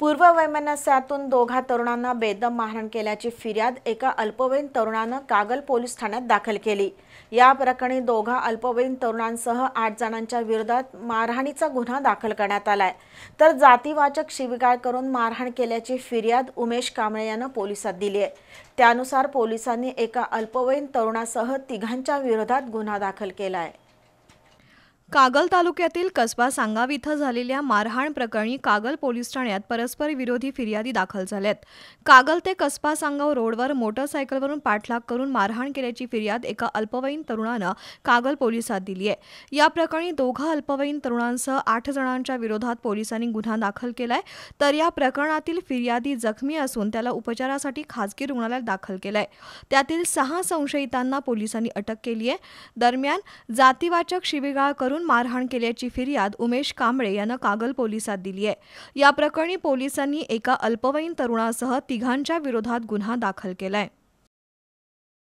पूर्ववैमनस्यातून दोघा तरुणांना बेदम मारहाण केल्याची फिर्याद एका अल्पवयीन तरुणानं कागल पोलीस ठाण्यात दाखल केली। या प्रकरणी दोघा अल्पवयीन तरुणांसह 8 जणांच्या विरोधात मारहाणीचा गुन्हा दाखल करण्यात आलाय। तर जातीवाचक शिवीगाळ करून मारहाण केल्याची फिर्याद उमेश कांबळे यानं पोलिसात दिली आहे। त्यानुसार पोलिसांनी एका अल्पवयीन तरुणासह 3घांच्या विरोधात गुन्हा दाखल केला आहे। कागल तालुक्यातील कसबा सांगाव इथं झालेल्या मारहाण प्रकरणी कागल पोलीस ठाण्यात परस्पर विरोधी फिर्यादी दाखल झाल्यात। कागल ते कसबा सांगाव रोडवर मोटरसायकलवरून पाठलाग करून मारहाण केल्याची फिर्याद एका अल्पवयीन तरुणानं कागल पोलिसात दिली आहे। या प्रकरणी दोघा अल्पवयीन तरुणांसह 8 जणांच्या विरोधात पोलिसांनी गुन्हा दाखल केलाय। तर या प्रकरणातील फिर्यादी जखमी असून त्याला उपचारासाठी खासगी रुग्णालयात दाखल केलंय। त्यातील 6 संशयितांना पोलिसांनी अटक केली आहे। दरम्यान जातीवाचक शिवीगाळ करून मारहाण केल्याची फिर्याद उमेश कांबळे यानं कागल पोलिसात दिली आहे। या प्रकरणी पोलिसांनी एका अल्पवयीन तरुणासह 3घांच्या विरोधात गुन्हा दाखल केलाय।